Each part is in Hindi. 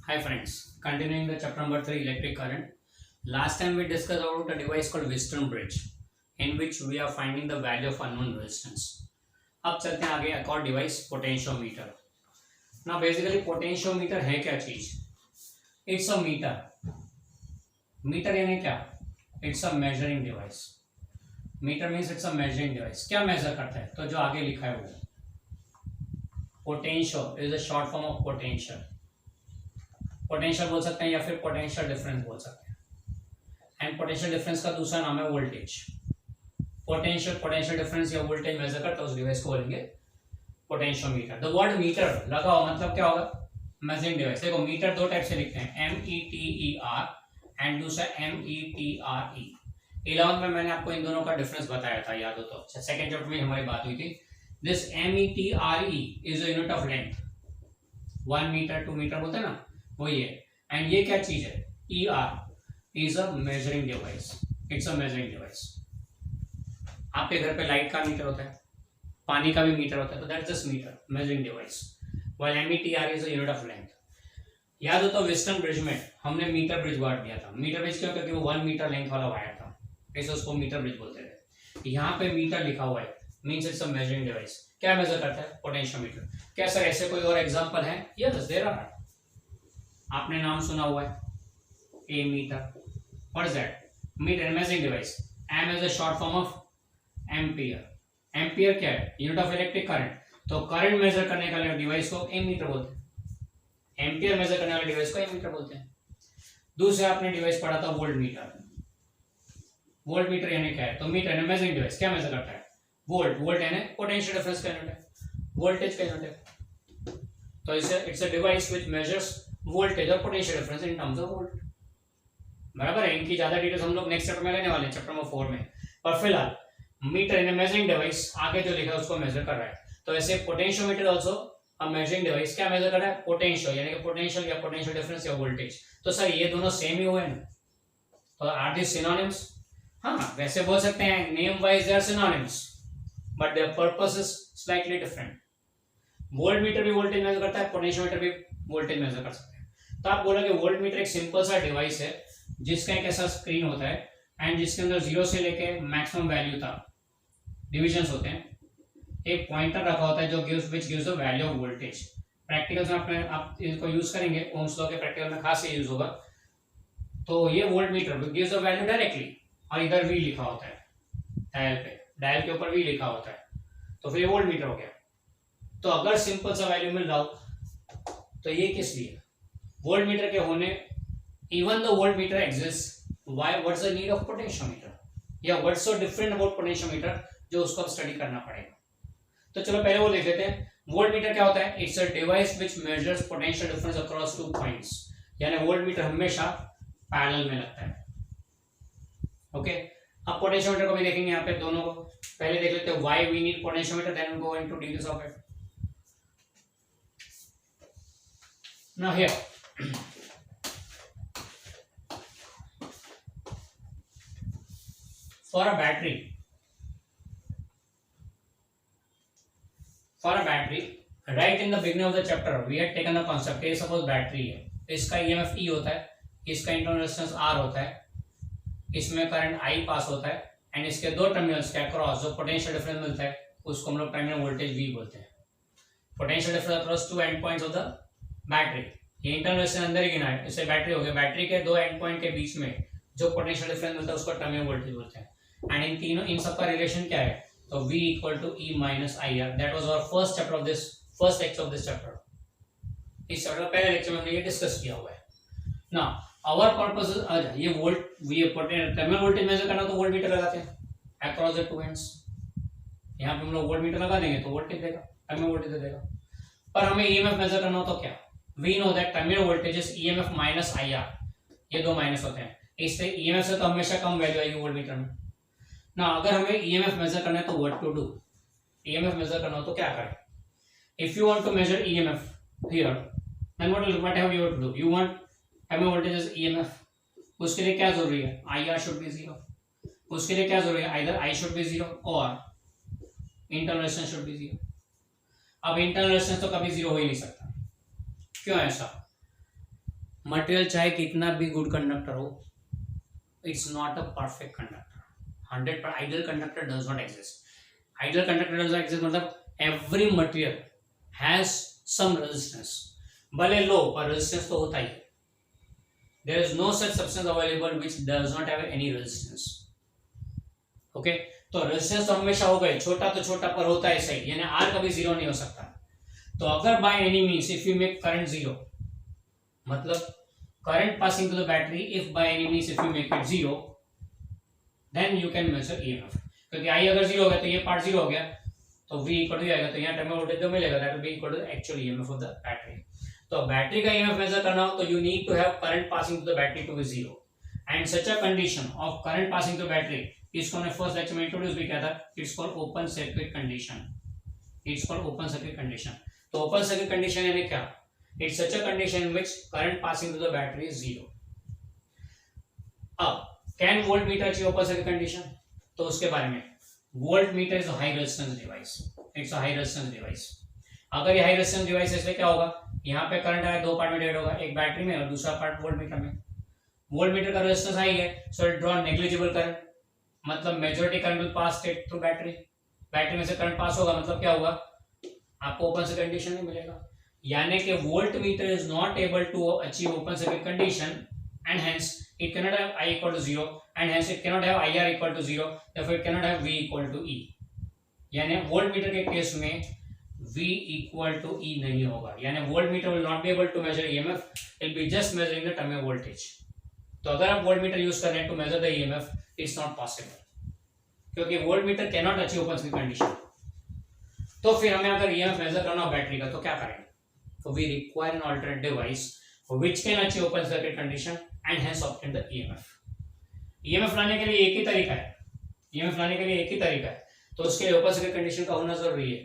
Hi friends, continuing the chapter number 3 electric current. Last time we discussed about a device called Wheatstone bridge in which we are finding the value of unknown resistance. अब चलते हैं आगे एक और device potentiometer. Now basically potentiometer है क्या चीज? It's a meter. मीटर यानी क्या? It's a measuring device. Meter means it's a measuring device. क्या मेजर करता है? तो जो आगे लिखा है वो potential is a short form of potential. Potential बोल सकते हैं या फिर पोटेंशियल डिफरेंस बोल सकते हैं. एंड पोटेंशियल डिफरेंस का दूसरा नाम है वोल्टेज. पोटेंशियल डिफरेंस या वोल्टेज मेजर करता है उस डिवाइस को बोलेंगे पोटेंशियोमीटर. द वर्ड मीटर लगा हो मतलब क्या होगा? Measuring device. देखो मीटर दो टाइप से लिखते हैं, METER एंड दूसरा METRE. 11th में मैंने आपको इन दोनों का डिफरेंस बताया था, याद हो तो. अच्छा, सेकंड चैप्टर में हमारी बात हुई थी. This METRE is a unit of length. 1 metre 2 metre बोलते हैं ना, वही है. एंड ये क्या चीज है? ER is a measuring device. It's a measuring device. आपके घर पे लाइट का मीटर होता है, पानी का भी मीटर होता है, तो that's just meter, measuring device. While METR is a unit of length. याद हो तो वेस्टर्न ब्रिज में हमने मीटर ब्रिज वर्ड दिया था. मीटर ब्रिज क्यों? क्योंकि वो 1 मीटर लेंथ वाला वायर था, ऐसे उसको मीटर ब्रिज बोलते थे. यहाँ पे मीटर लिखा हुआ है, means it's a measuring device. क्या मेजर करता है? पोटेंशियोमीटर. क्या सर ऐसे कोई और एग्जांपल है? Yes there are. आपने नाम सुना हुआ है ammeter. What is that? Meter measuring device. M is a short form of ampere. Ampere क्या है? Unit of electric current. तो करंट मेजर करने वाले डिवाइस को ए मीटर बोलते हैं. एम्पियर मेजर करने वाले डिवाइस को ए मीटर बोलते हैं. दूसरा आपने डिवाइस पढ़ा था वोल्ट मीटर. वोल्ट मीटर यानी क्या है? तो मीटर यानी मेजरिंग डिवाइस. क्या मेजर करता है? वोल्ट. वोल्ट यानी पोटेंशियल डिफरेंस का यूनिट है, वोल्टेज का यूनिट है. तो it's a device which measures voltage और potential difference in terms of volt. बराबर है. इनकी ज्यादा डिटेल्स हम लोग नेक्स्ट चैप्टर में लेने वाले हैं, चैप्टर नंबर 4 में. पर फिलहाल मीटर यानी मेजरिंग डिवाइस, आगे जो लिखा है उसको मेजर कर रहा है. तो ऐसे potentiometer also a measuring device. क्या मेजर कर रहा है? पोटेंशियल यानी कि पोटेंशियल या पोटेंशियल डिफरेंस या वोल्टेज. तो सर ये दोनों सेम ही हुए ना, तो आर दिस सिनोनिम्स? हाँ, वैसे बोल सकते हैं name wise they are synonyms but their purpose is slightly different. Volt meter भी वोल्टेज मेजर करता है, पोटेंशियोमीटर भी वोल्टेज मेजर कर सकते हैं. तो आप बोलोगे वोल्ट मीटर एक सिंपल सा डिवाइस है जिसका एक ऐसा स्क्रीन होता है एंड जिसके अंदर 0 से लेके मैक्सिमम वैल्यू तक डिविजन्स होते हैं. एक पॉइंटर रखा होता है जो gives the value of voltage. Practicals में आप इसको यूज करेंगे, ओम्स लॉ के प्रैक्टिकल में खास यूज होगा. तो ये volt meter gives the value directly, और इधर वी लिखा होता है डायल पे, डायल के ऊपर वी लिखा होता है, तो फिर ये वोल्ट मीटर हो गया. तो अगर सिंपल सा वैल्यू मिल रहा हो तो ये किस लिए? वोल्ट मीटर के होने, even the voltmeter exist, why what's the need of potentiometer, या what's so different about potentiometer जो उसको अब स्टडी करना पड़ेगा. तो चलो पहले वो देख लेते हैं. वोल्ट मीटर क्या होता है? It's a device which measures potential difference across two points. यानी वोल्ट मीटर हमेशा पैरेलल में लगता है. ओके, अब पोटेंशियोमीटर को भी देखेंगे यहाँ पे दोनों को. पहले देख लेते हैं why we need potentiometer, then we go into details of it. Now here for a battery right in the beginning of the chapter we had taken the concept कि suppose बैटरी है, इसका EMF E होता है, इसका इंटरनल रेजिस्टेंस R होता है, इसमें करंट I पास होता है एंड इसके दो टर्मिनल्स के अक्रॉस जो पोटेंशियल डिफरेंस मिलता है उसको हम लोग टर्मिनल वोल्टेज V बोलते हैं. Potential difference across two end points of the battery. ये इंटरनल रेजिस्टेंस अंदर ही गिना है, इससे बैटरी हो गया. बैटरी के दो एंड पॉइंट के बीच में जो पोटेंशियल डिफरेंस मिलता है उसको टर्मिनल वोल्टेज बोलते हैं. एंड इन तीनों इन सबका रिलेशन क्या है? तो V equal to E minus IR. That was our first chapter of this, first lecture of this chapter. इस चैप्टर का पहले लेक्चर में हमने ये डिस्कस किया हुआ है. नाउ आवर पर्पस इज ये वोल्ट, ये टर्मिनल वोल्टेज मेजर करना, तो वोल्ट मीटर लगाते हैं अक्रॉस द टू एंड्स. यहाँ पे हम लोग वोल्ट मीटर लगा देंगे तो वोल्टेज देगा, टर्मिनल वोल्टेज देगा. पर हमें EMF मेजर करना हो तो क्या? We know that terminal voltage is EMF minus IR. ये दो माइनस होते हैं, इससे EMF से तो हमेशा कम वैल्यू आएगी वोल्ट मीटर में ना. अगर हमें EMF मेजर करना है तो what to do? EMF measure करना हो तो क्या करें? If you want to measure EMF here, then what have you to do? You want terminal voltage is EMF. उसके लिए क्या जरूरी है? IR should be 0. उसके लिए क्या जरूरी है? आइदर I शुड बी 0 और इंटरनल रेजिस्टेंस शुड बी 0. अब इंटरनल रेजिस्टेंस तो कभी 0 हो ही नहीं सकता. क्यों ऐसा? मटेरियल चाहे कितना भी गुड कंडक्टर हो, it's not a perfect conductor. 100 पर ideal conductor does not exist. Ideal conductor does not exist मतलब every material has some resistance, भले लो पर रेजिस्टेंस तो होता ही है। There is no such substance available which does not have any resistance. Okay, तो रेजिस्टेंस तो हमेशा होगा ही, छोटा तो छोटा पर होता है सही, यानी आर कभी जीरो नहीं हो सकता। तो अगर by any means if you make current zero, मतलब current passing to the battery, if by any means if you make it zero, then you can measure EMF। क्योंकि I अगर जीरो हो गया तो ये पार्ट जीरो हो गया, तो V इक्वल टू आएगा, तो यहाँ टर्मिनल वोल्टेज जो मिलेगा that will be equal to actual EMF of the battery. तो बैटरी का EMF मेजर करना हो तो you need to have current passing to the battery to be zero, and such a condition of current passing to battery, इसको हमने फर्स्ट लेक्चर में इंट्रोड्यूस भी किया था, it's called open circuit condition. It's called open circuit condition. तो ओपन सर्किट कंडीशन यानी क्या? It's such a condition in which current passing to the battery is zero. अब can voltmeter achieve open circuit condition? तो उसके बारे में, voltmeter is a high resistance device. It's a high resistance device. अगर ये high resistance device है इसलिए क्या होगा, यहाँ पे करंट आया, दो पार्ट में डिवाइड होगा, एक बैटरी में और दूसरा पार्ट वोल्टमीटर में। वोल्टमीटर का रेजिस्टेंस हाई है, so it draw negligible current, मतलब majority current will pass through battery. Battery में से करंट पास होगा मतलब क्या होगा, आपको ओपन सर्किट कंडीशन नहीं मिलेगा। यानी कि voltmeter is not able to achieve open circuit condition, and hence it can not have I equal to 0, and hence it can not have IR equal to 0, therefore it cannot have V equal to E। यानी वोल्टमीटर के केस में V इक्वल टू E नहीं होगा, यानी voltmeter will not be able to measure EMF, it will be just measuring the terminal voltage. तो अगर आप वोल्टमीटर यूज कर रहे हैं to measure the EMF, it's not possible, क्योंकि voltmeter can not achieve open circuit condition. तो फिर हमें अगर EMF मेजर करना हो बैटरी का तो क्या करेंगे? So we require an alternate device which can achieve open circuit condition and hence obtain the EMF। EMF लाने के लिए एक ही तरीका है, EMF लाने के लिए एक ही तरीका है, तो उसके लिए ओपन सर्किट कंडीशन का होना जरूरी है,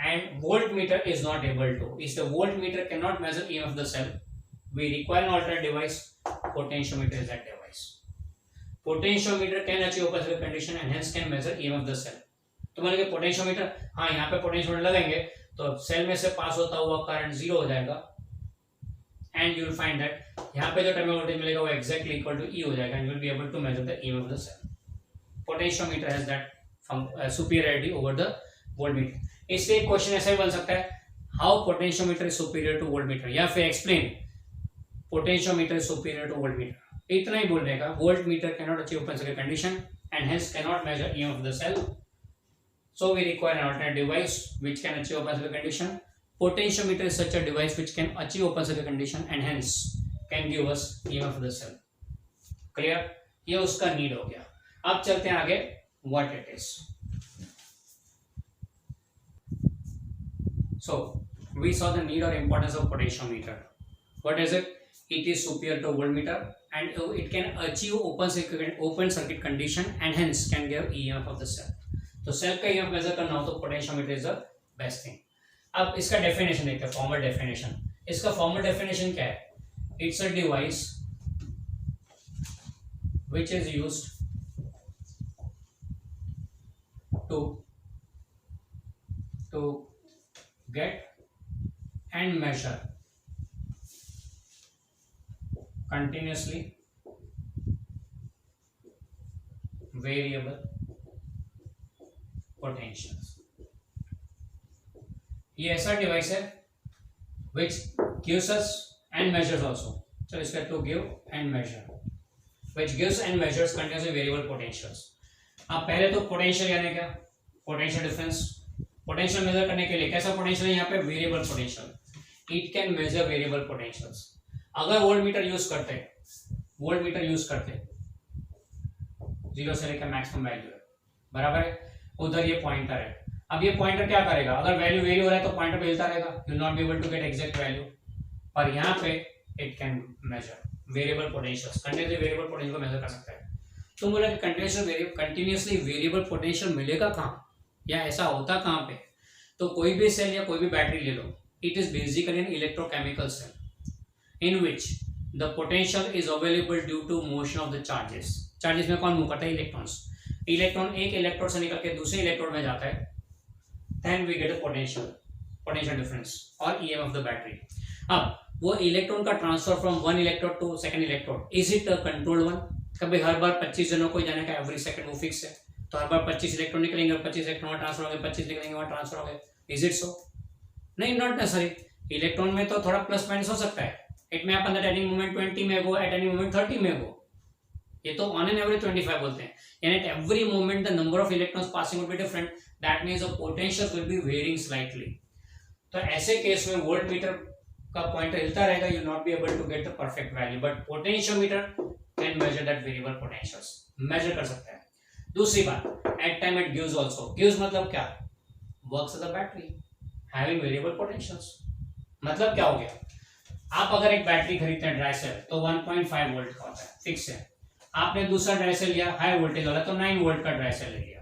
and voltmeter is not able to, is the voltmeter cannot measure EMF of the cell। We require an alternate device, potentiometer is that device। Potentiometer can achieve open circuit condition and hence can measure EMF of the cell। तो मान लीजिए पोटेंशियोमीटर, हाँ यहाँ पे पोटेंशियोमीटर लगाएंगे तो सेल में से पास होता हुआ करंट जीरो हो जाएगा, and you will find that यहाँ पे जो टर्मिनल वोल्टेज मिलेगा वो एक्जैक्टली इक्वल टू E हो जाएगा, and you will be able to measure the EMF of the cell. Potentiometer has that superiority over the voltmeter. इसलिए एक क्वेश्चन ऐसा भी बन सकता है, how potentiometer is superior to voltmeter, या फिर explain potentiometer is superior to voltmeter. इतना ही बोल देगा, voltmeter can not achieve open circuit condition and hence can not measure EMF of the cell, so we require an alternate device which can achieve open circuit condition। Potentiometer is such a device which can achieve open circuit condition and hence can give us EMF of the cell। Clear? ये उसका नीड हो गया। अब चलते हैं आगे, what it is। So we saw the need or importance of potentiometer। What is it? It is superior to voltmeter and it can achieve open circuit condition and hence can give EMF of the cell। तो सेल का EMF मेजर करना हो तो potentiometer is the best thing. अब इसका डेफिनेशन देखते हैं, फॉर्मल डेफिनेशन। इसका फॉर्मल डेफिनेशन क्या है? It's a device which is used to get and measure continuously variable potentials. ये ऐसा डिवाइस है which gives us and measures also। So इसका to give and measure, which gives and measures continuously variable potentials। अब पहले तो पोटेंशियल यानी क्या? Potential difference. पोटेंशियल मेजर करने के लिए कैसा पोटेंशियल है यहाँ पे? Variable potential. It can measure variable potentials. अगर वोल्टमीटर यूज करते 0 से लेकर मैक्सिमम वैल्यू है, बराबर है, उधर ये पॉइंटर है। अब ये पॉइंटर क्या करेगा? अगर वैल्यू वेरी हो रहा है तो पॉइंटर मिलता रहेगा, you not be able to get exact value. पर यहाँ पे it can measure variable potentials, continuously variable potential को मेजर कर सकता है। तो बोला कि कंटिन्यूअसली वेरिएबल पोटेंशियल मिलेगा कहाँ, या ऐसा होता कहाँ पे? तो कोई भी सेल या कोई भी बैटरी ले लो, it is basically an electrochemical cell in which the potential is available due to motion of the charges. Charges में कौन मूव करता है? इलेक्ट्रॉन्स। इलेक्ट्रॉन एक इलेक्ट्रोड से निकल के दूसरे इलेक्ट्रोड में जाता है, then we get a potential difference और EMF of the battery। अब वो इलेक्ट्रॉन का transfer from one electrode to second electrode, is it controlled one? कभी हर बार 25 जनों को जाने का एवरी सेकंड वो फिक्स है, तो हर बार 25 इलेक्ट्रॉन निकलेंगे और 25 इलेक्ट्रॉन ट्रांसफर होंगे, 25 निकलेंगे वहां ट्रांसफर होंगे, इज इट सो? नहीं, नॉट नेसेसरी। इलेक्ट्रॉन में तो थोड़ा प्लस माइनस हो सकता है, इट में happen that at any moment 20 में गो, एट एनी मोमेंट 30 में गो, ये तो ऑन एन एवरेज 25 बोलते हैं, यानी at every moment the number of electrons passing will be different, that means the potential will be varying slightly. तो ऐसे केस में वोल्ट मीटर का पॉइंटर हिलता रहेगा, you not be able to get the perfect value, but potentiometer can measure that variable potentials, measure कर सकते हैं। दूसरी बात, at time it gives also, gives मतलब क्या, works as a battery having variable potentials. मतलब क्या हो गया, आप अगर एक बैटरी खरीदते हैं ड्राई सेल तो 1.5 वोल्ट का होता है, फिक्स है। आपने दूसरा ड्राई सेल लिया हाई वोल्टेज वाला तो 9 वोल्ट का ड्राई सेल ले लिया,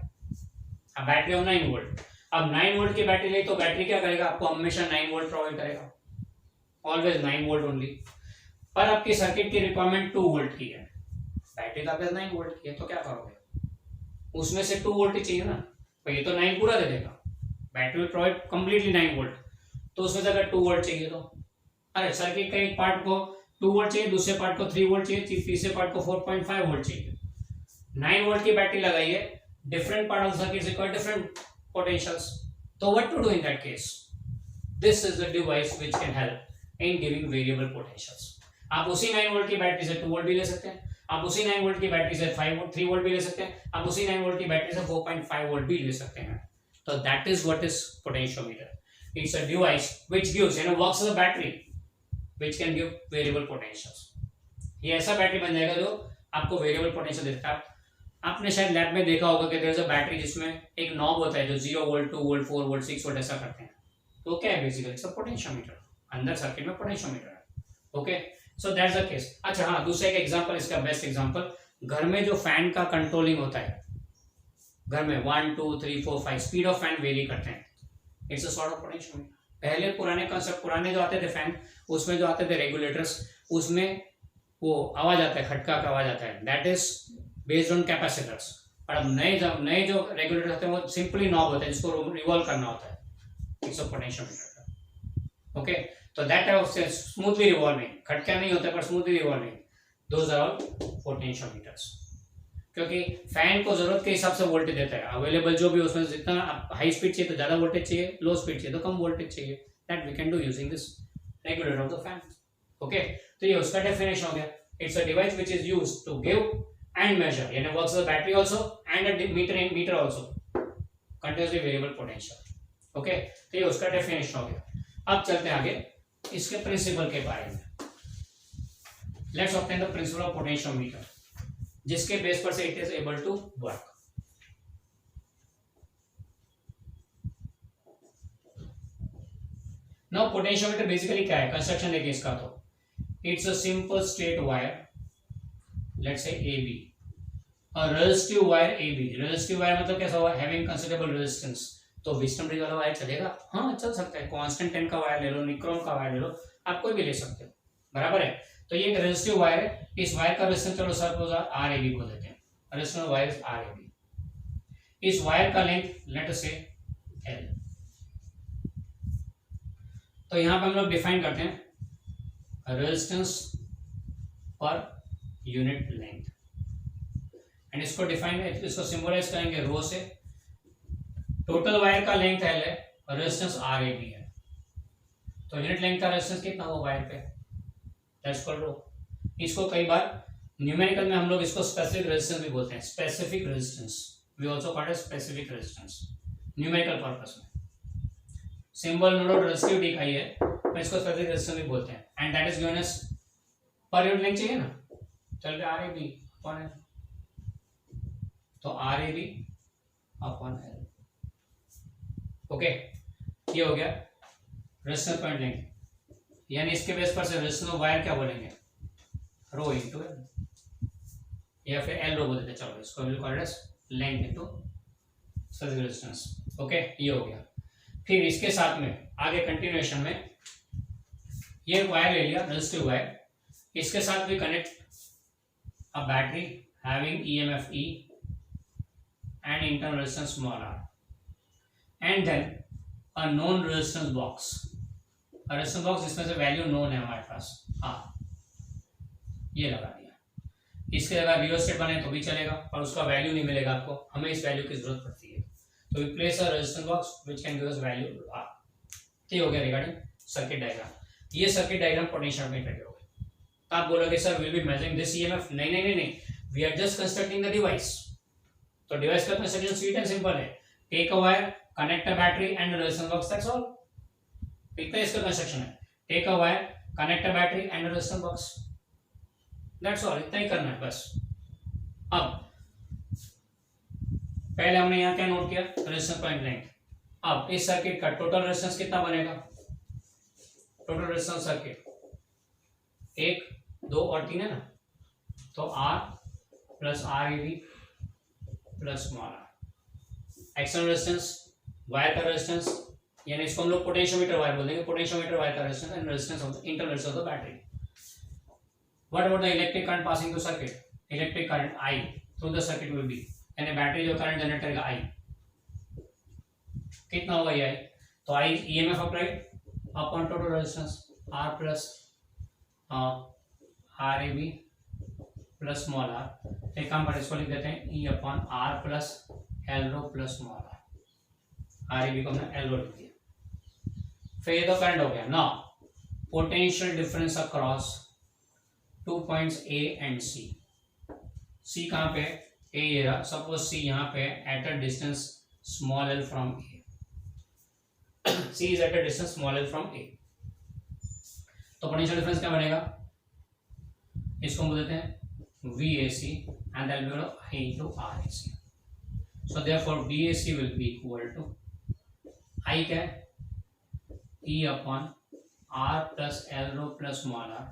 अब बैटरी ऑफ 9 वोल्ट। अब 9 वोल्ट की बैटरी ली तो बैटरी क्या करेगा, आपको हमेशा 9 वोल्ट प्रोवाइड करेगा, ऑलवेज 9 वोल्ट ओनली। पर आपकी सर्किट की रिक्वायरमेंट 2 वोल्ट की है, बैटरी तो आपके 9 वोल्ट की है, तो क्या करोगे, उसमें से 2 वोल्ट ही चाहिए ना, तो ये तो 9 पूरा दे देगा, battery will provide completely 9 volt, तो उसमें से अगर 2 वोल्ट चाहिए तो अरे सर्किट का एक पार्ट को 2 वोल्ट चाहिए, दूसरे पार्ट को 3 वोल्ट चाहिए, तीसरे पार्ट को 4.5 वोल्ट चाहिए। 9 वोल्ट की बैटरी लगाइए, different part of circuit require different potentials, तो what to do in that case, this is the device which can help in giving variable potentials. आप उसी 9 वोल्ट की बैटरी से 2 वोल्ट भी ले सकते हैं, आप उसी 9 वोल्ट की बैटरी से 3 वोल्ट भी ले सकते हैं, आप उसी 9 वोल्ट की बैटरी से 4.5 वोल्ट भी ले सकते हैं। तो that is what is potentiometer, it's a device which gives works as a battery which can give variable potentials। ये ऐसा बैटरी बन जाएगा जो आपको वेरिएबल पोटेंशियल देता है। आपने शायद लैब में देखा होगा कि देयर इज अ बैटरी जिसमें एक नॉब होता है जो 0 वोल्ट 2 वोल्ट 4 वोल्ट 6 वोल्ट ऐसा करते हैं, तो क्या है बेसिकली इट्स अ पोटेंशियोमीटर, अंदर सर्किट में पोटेंशियोमीटर है। Okay, so that's the case. अच्छा हाँ, दूसरा एक एग्जांपल, इसका बेस्ट एग्जांपल, घर में जो फैन का कंट्रोलिंग होता है, घर में 1 2 3 4 5 स्पीड ऑफ फैन वेरी करते हैं, it's a sort of potentiometer. पहले पुराने कंसेप्ट, पुराने जो आते थे फैन, उसमें जो आते थे रेगुलेटर्स, उसमें वो आवाज आता है, खटका का आवाज आता है, that is based on capacitors. और अब नए जो रेगुलेटर होते हैं वो सिंपली नॉब होता है जिसको रिवॉल्व करना होता है, इट्स अ पोटेंशियोमीटर। ओके, तो दैट ऑफ स्मूथली रिवॉल्विंग, खटका नहीं होता पर smoothly revolving, those are all potentiometers. क्योंकि फैन को जरूरत के हिसाब से वोल्टेज देता है, अवेलेबल जो भी उसमें जितना हाई स्पीड चाहिए तो ज्यादा वोल्टेज चाहिए, लो स्पीड चाहिए तो कम वोल्टेज चाहिए, that we can do using this regulator of the fan. Okay, तो ये उसका डेफिनेशन हो गया, it's a device which is used to give and measure, यानी works as a battery also and a meter also, continuously variable potential. Okay, तो ये उसका डेफिनेशन हो गया। अब चलते हैं आगे इसके प्रिंसिपल के बारे में। Let's obtain the principle of potentiometer, जिसके बेस पर से it is able to work. Now potentiometer basically क्या है, कंस्ट्रक्शन देखिए इसका, तो it's a simple straight wire, let's say AB, और resistive wire AB। Resistive wire मतलब कैसा हुआ, हैविंग कंसिडरेबल रेजिस्टेंस, तो विस्टम ब्रिज वाला वायर चलेगा, हाँ चल सकता है, कांस्टेंट 10 का वायर ले लो, निक्रोम का वायर ले लो, आप कोई भी ले सकते हो, बराबर है। तो ये एक रेजिस्टिव वायर है, इस वायर का रेजिस्टेंस चलो सपोज RAB बोल देते हैं, रेजिस्टिव वायर इज RAB। इस वायर का लेंथ लेट अस से L। तो यहां पे हम लोग डिफाइन करते हैं रेजिस्टेंस पर यूनिट लेंथ, एंड इसको डिफाइन, इसको सिंबलाइज करेंगे रो से। टोटल वायर का लेंथ L है और रेजिस्टेंस RAB है, तो यूनिट लेंथ का रेजिस्टेंस कितना होगा वायर पे, दैट्स कॉल्ड रो। इसको कई बार न्यूमेरिकल में हम लोग इसको स्पेसिफिक रेजिस्टेंस भी बोलते हैं, specific resistance, we also called as specific resistance numerical purpose में। सिंबल नोड रेजिस्टिव दिखाई है तो इसको स्पेसिफिक रेजिस्टेंस भी बोलते हैं, and that is given as per unit length चाहिए ना, चल के RAB अपॉन L, तो RAB अपॉन L। ओके, ये हो गया रेजिस्टेंस पॉइंट लेंथ, यानी इसके बेस पर से रेजिस्टेंस वायर क्या बोलेंगे, रो इनटू L, या फिर L रो बोल देते, चलो इसको will call as length into specific resistance. Okay, ये हो गया। फिर इसके साथ में आगे कंटिन्यूएशन में ये वायर ले लिया रेजिस्टिव वायर, इसके साथ भी connect a battery having EMF E and internal resistance small r, and then a known resistance box resistance box जिसमें से वैल्यू नोन है हमारे पास, हाँ ये लगा दिया। इसके जगह रियोस्टेट बने तो भी चलेगा, पर उसका वैल्यू नहीं मिलेगा आपको, हमें इस वैल्यू की जरूरत पड़ती है। तो we place a resistance box which can give us value R. ठीक हो गया रिगार्डिंग सर्किट डायग्राम। ये सर्किट डायग्राम पोटेंशियल मीटर के हो गए। तो आप बोलोगे sir will be measuring this EMF, नहीं नहीं नहीं नहीं, we are just constructing the device. तो डिवाइस का कंस्ट्रक्शन स्वीट एंड सिंपल है, take a wire, connect a battery and resistance box, that's all. इतना इसका कंस्ट्रक्शन है, take a wire, connect a battery and resistance box, that's all, इतना ही करना है बस। अब पहले हमने यहाँ क्या नोट किया, रेजिस्टेंस पॉइंट लेंथ। अब इस सर्किट का टोटल रेजिस्टेंस कितना बनेगा, टोटल रेजिस्टेंस सर्किट 1, 2 और 3 है ना, तो R plus RAB plus small r। External resistance wire का रेजिस्टेंस, यानी इसको हम लोग पोटेंशियोमीटर वायर बोल देंगे, पोटेंशियोमीटर वायर का resistance and resistance of the internal resistance of the battery. What about the electric current passing through circuit, electric current I through the circuit will be, यानी बैटरी जो करंट जनरेट करेगा I, कितना होगा ये I, तो I EMF applied upon total resistance R plus RAB plus small r। एक काम पर इसको लिख देते हैं E upon R plus L रो प्लस स्मॉल r। RAB को हमने L रो लिख दिया। फिर ये तो करंट हो गया ना। Potential difference across 2 points A and C। C कहाँ पे, A ये रहा, सपोज C यहाँ पे eight a distance small l from A। C is eight a distance small l from A। तो पोटेंशियल डिफरेंस क्या बनेगा, इसको हम बोलते हैं VAC and that will be I into RAC. So therefore VAC will be equal to I क्या है, E upon R plus L rho plus small r,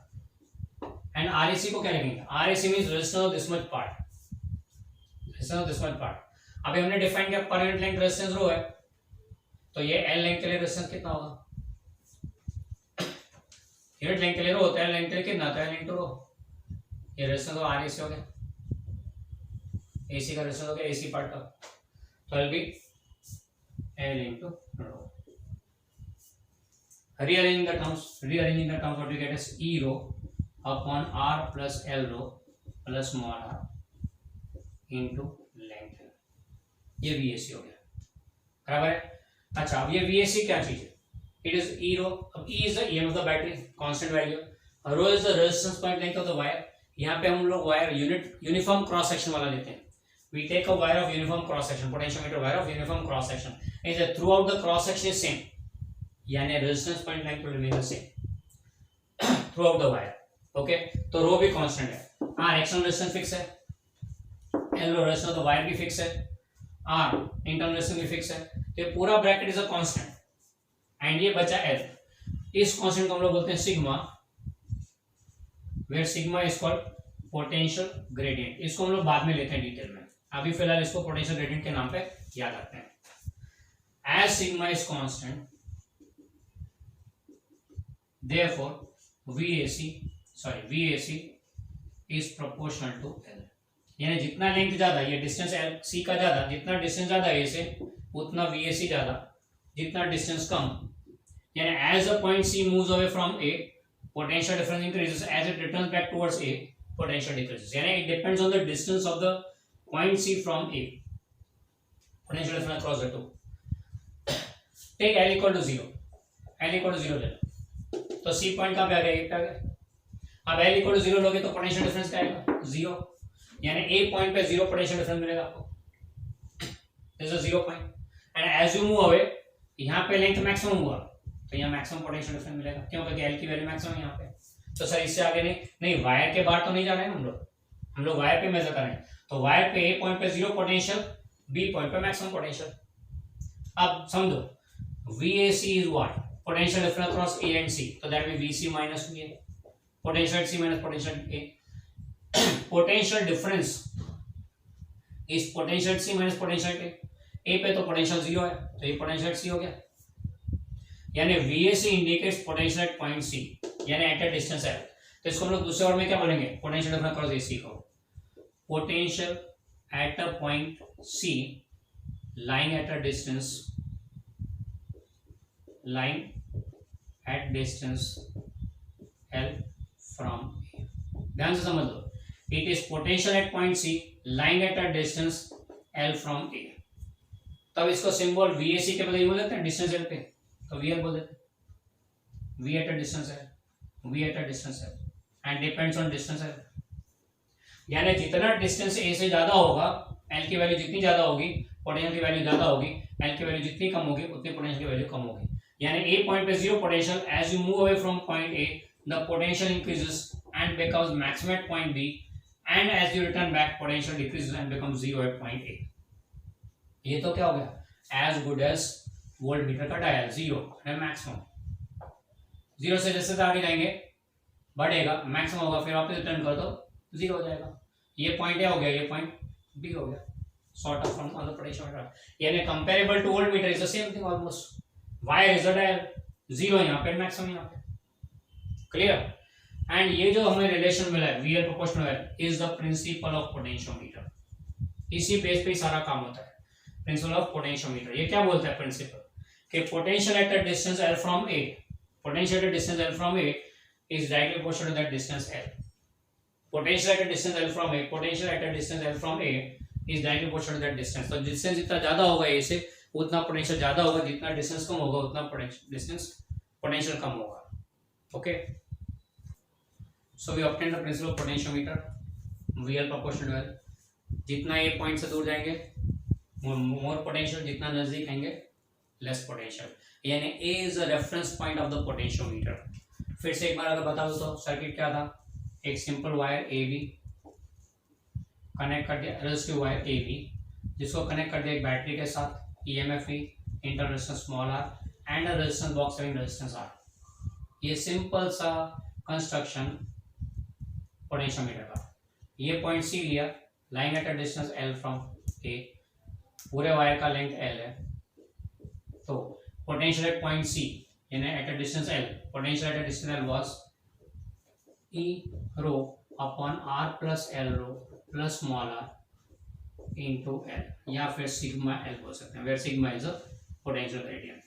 and RAC को क्या लिखेंगे, RAC means resistance of this much part, resistance of this much part। अभी हमने डिफाइन किया पर यूनिट लेंथ रेजिस्टेंस रो है, तो ये L लेंथ के लिए रेजिस्टेंस कितना होगा, यूनिट लेंथ के लिए रो होता है, लेंथ के लिए कितना होता है, L into रो। ये रेजिस्टेंस ऑफ RAC हो गया, AC का रेजिस्टेंस हो गया, AC पार्ट का, तो L be L into rho। Rearranging the terms, what we get is E rho upon R plus L rho plus small r into length। ये VAC हो गया, बराबर है। अच्छा अब ये VAC क्या चीज है, इट इज E rho। अब E is the EM of the battery, constant value, rho is the resistance point length of the wire। यहाँ पे हम लोग वायर यूनिफॉर्म क्रॉस सेक्शन वाला लेते हैं, we take a wire of uniform cross section, potentiometer wire of uniform cross section, is throughout the cross section is same, यानी resistance point length will remain the same throughout the wire. Okay, तो रो भी कांस्टेंट है, R एक्सटर्नल रेजिस्टेंस फिक्स है, L rho resistance of the wire भी फिक्स है, R इंटरनल रेजिस्टेंस भी फिक्स है, तो ये पूरा bracket is a constant and ये बचा L। इस कांस्टेंट को हम लोग बोलते हैं sigma, where sigma is called potential gradient। इसको हम लोग बाद में लेते हैं डिटेल में, अभी फिलहाल इसको पोटेंशियल ग्रेडियंट के नाम पे याद रखते हैं। as sigma is constant therefore VAC is proportional to L, यानी जितना लेंथ ज्यादा, ये डिस्टेंस L C का ज्यादा, जितना डिस्टेंस ज्यादा A से उतना VAC ज्यादा, जितना डिस्टेंस कम, यानी as a point C moves away from A potential difference increases, as it returns back towards A potential decreases, यानी it depends on the distance of the point C from A, potential difference across the two। take L equal to 0, L equal to 0 ले लो, तो C पॉइंट कहाँ पे आ गया, A पे आ गया। अब L equal to 0 लोगे तो पोटेंशियल डिफरेंस क्या आएगा, 0, यानी A पॉइंट पे 0 पोटेंशियल डिफरेंस मिलेगा आपको, this is 0 point, and as you move away यहाँ पे लेंथ मैक्सिमम हुआ तो यहाँ मैक्सिमम पोटेंशियल डिफरेंस मिलेगा, क्यों, क्योंकि L की वैल्यू मैक्सिमम यहाँ पे। तो सर इससे आगे नहीं वायर के बाहर तो नहीं जा रहे हैं हम लोग वायर पे मेजर कर रहे हैं, तो वायर पे A पॉइंट पे 0 पोटेंशियल, B पॉइंट पे मैक्सिमम पोटेंशियल। अब समझो VAC is what, potential difference across A and C, तो that be VC minus VA, potential C minus potential A। Potential difference is potential C minus potential A पे तो पोटेंशियल 0 है, तो ये पोटेंशियल C हो गया, यानी VAC indicates potential at point C, यानी एट अ डिस्टेंस L। तो इसको हम लोग दूसरे वर्ड में क्या बोलेंगे, पोटेंशियल डिफरेंस अक्रॉस AC को, potential at a point C lying at a distance at distance L from A। ध्यान से समझ लो, it is potential at point C lying at a distance L from A। तब इसको सिंबल VAC के बदले बोल देते हैं डिस्टेंस L पे, तो VL बोल देते हैं, V at a distance L, V at a distance L and depends on distance L। यानी जितना डिस्टेंस A से ज्यादा होगा, L की वैल्यू जितनी ज्यादा होगी पोटेंशियल की वैल्यू ज्यादा होगी, L की वैल्यू जितनी कम होगी उतनी पोटेंशियल की वैल्यू कम होगी। यानी A पॉइंट पे zero potential, as you move away from point A the potential increases and becomes maximum at point B, and as you return back potential decreases and becomes zero at point A। ये तो क्या हो गया, as good as वोल्टमीटर का डायल, जीरो है मैक्सिमम। जीरो से जैसे आगे जाएंगे बढ़ेगा, मैक्सिमम होगा, फिर वापस रिटर्न कर दो जीरो हो जाएगा। ये पॉइंट ए हो गया, ये पॉइंट बी हो गया, sort of from on the potentiometer, यानी comparable to voltmeter is the same thing almost. Y is the dial, zero यहाँ पे मैक्सिमम यहाँ पे, क्लियर। एंड ये जो हमें रिलेशन मिला है VL proportional is the principle of potentiometer, इसी बेस पे सारा काम होता है, प्रिंसिपल ऑफ पोटेंशियोमीटर। ये क्या बोलता है प्रिंसिपल, कि potential at a distance L from A, potential at a distance L from A is directly proportional to that distance L। Potential at a distance L from A, potential at a distance L from A is directly proportional to that distance। तो डिस्टेंस जितना ज्यादा होगा A से उतना पोटेंशियल ज्यादा होगा, जितना डिस्टेंस कम होगा उतना पोटेंशियल कम होगा। Okay, so we obtain the principle of potentiometer, VL proportional to L। जितना A पॉइंट से दूर जाएंगे मोर पोटेंशियल, जितना नजदीक आएंगे लेस पोटेंशियल, यानी A is a reference point of the potentiometer. फिर से एक बार अगर बता दो तो सर्किट क्या था, एक सिंपल वायर AB कनेक्ट कर दिया, रेजिस्टिव वायर AB जिसको कनेक्ट कर दिया एक बैटरी के साथ, EMF E, internal resistance small r and a resistance box having resistance R। ये सिंपल सा कंस्ट्रक्शन पोटेंशियोमीटर का। ये पॉइंट C लिया, line at a distance L from A, पूरे वायर का लेंथ L है, तो potential at point C यानी at a distance L, potential at a distance L was E rho upon R plus L rho plus small r into L, या फिर सिग्मा L बोल सकते हैं, where sigma is a potential gradient।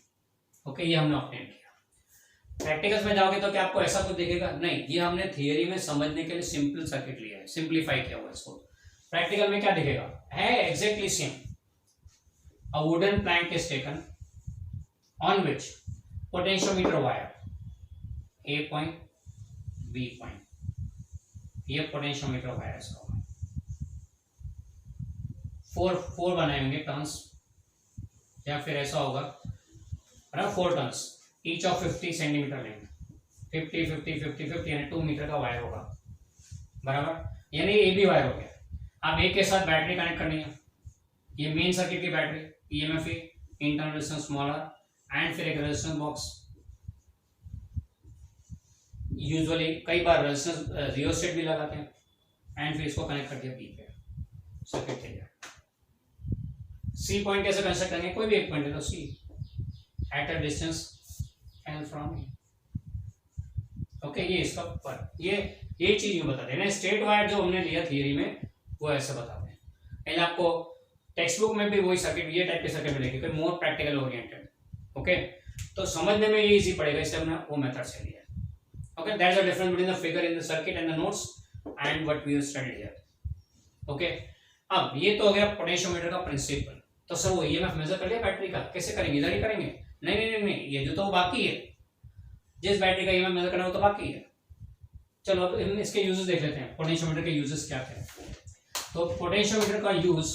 Okay, ये हमने ऑब्टेन किया। प्रैक्टिकल्स में जाओगे तो क्या आपको ऐसा कुछ दिखेगा, नहीं, ये हमने थियरी में समझने के लिए सिंपल सर्किट लिया है, सिंप्लीफाई किया हुआ इसको। प्रैक्टिकल में क्या दिखेगा, है exactly same. A wooden plank is taken on which potentiometer wire A point B point, ये पोटेंशियोमीटर वायर इसका फोर बनाएंगे टर्न्स, या फिर ऐसा होगा ना 4 turns each of 50 centimetre length, 50 50 50 50 यानी 2 मीटर का वायर होगा, बराबर, यानी ए बी वायर हो गया। अब ए के साथ बैटरी कनेक्ट करनी है, ये मेन सर्किट की battery, EMF E, internal resistance small r and फिर एक रेजिस्टेंस बॉक्स, यूजुअली कई बार रेजिस्टेंस रियोस्टेट भी लगाते हैं, एंड फिर इसको कनेक्ट कर दिया बी पे, सर्किट तैयार। सी पॉइंट कैसे कंस्ट्रक्ट करेंगे, कोई भी एक पॉइंट है तो C at a distance L from A. Okay, ये इसका पर ये चीज में बताते हैं, स्ट्रेट वायर जो हमने लिया थियरी में वो ऐसे बताते हैं, पहले आपको टेक्स्ट बुक में भी वही सर्किट, ये टाइप के सर्किट मिलेगी, कोई मोर प्रैक्टिकल ओरिएंटेड। ओके, तो समझने में ये इजी पड़ेगा, इसलिए हमने वो मेथड से लिया। Okay, that's the difference between the figure in the circuit and the notes and what we have studied here. Okay, अब ये तो हो गया पोटेंशियोमीटर का प्रिंसिपल। तो सर वो ईएमएफ मेजर कर लिया बैटरी का, कैसे करेंगे, इधर ही करेंगे? नहीं नहीं नहीं नहीं, ये जो तो बाकी है, जिस बैटरी का ईएमएफ मेजर करना वो तो बाकी है। चलो अब हम इसके यूजेस देख लेते हैं, पोटेंशियोमीटर के यूजेस क्या थे। तो पोटेंशियोमीटर का यूज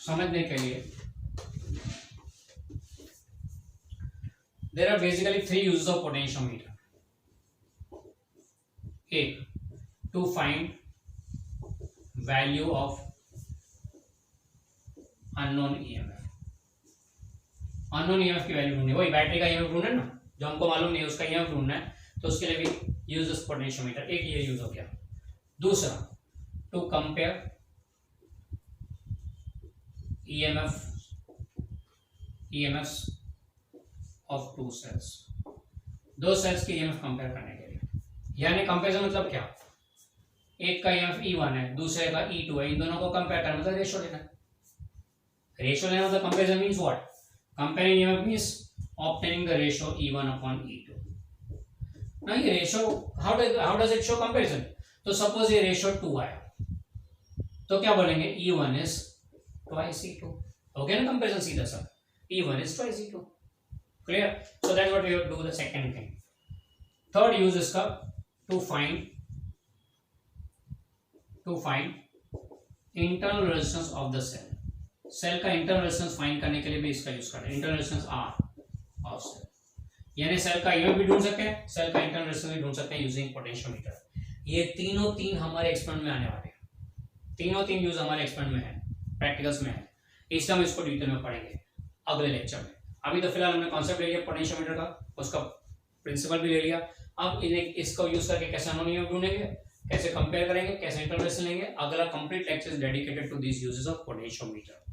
समझने के लिए there are basically 3 uses of potentiometer. एक, to find value of unknown EMF। unknown EMF की वैल्यू ढूंढनी, वही बैटरी का EMF ढूंढना ना, जो हमको मालूम नहीं है उसका EMF ढूंढना है, तो उसके लिए भी यूजेस पोटेंशियोमीटर। एक ये यूज हो गया। दूसरा, to compare EMFs of 2 cells, 2 cells की EMF कंपेयर करने के लिए। यानी कंपेरिजन मतलब क्या, एक का EMF E1 है, दूसरे का E2 है, इन दोनों को कंपेयर करना मतलब रेशियो लेना। रेशियो लेना मतलब comparison means what, comparing EMF means obtaining the ratio E1 upon E2। ना ये ratio how does it show comparison. तो सपोज ये रेशो 2 आया तो क्या बोलेंगे E1 इज ट्वाइस E2। हो गया ना कंपैरिजन सीधा सा, E1 is twice E2। Clear? So that's what we will do the second thing. Third use इसका to find internal resistance of the cell. सेल का इंटरनल रेजिस्टेंस फाइंड करने के लिए भी इसका यूज करते हैं, internal resistance R of cell. यानी सेल का ईएमएफ भी ढूंढ सकते हैं, सेल का इंटरनल रेजिस्टेंस भी ढूंढ सकते हैं यूजिंग पोटेंशियोमीटर। ये तीन हमारे एक्सपेरिमेंट में आने वाले हैं, तीन यूज हमारे एक्सपेरिमेंट में है, प्रैक्टिकल्स में है। इसलिए हम इसको डिटेल में पढ़ेंगे अगले लेक्चर में। अभी तो फिलहाल हमने कॉन्सेप्ट ले लिया पोटेंशियोमीटर का, उसका प्रिंसिपल भी ले लिया। अब इसको यूज करके कैसे हम ईएमएफ ढूंढेंगे, कैसे कंपेयर करेंगे, कैसे इंटरनल रेजिस्टेंस लेंगे, अगला complete lecture is dedicated to this uses of potentiometer.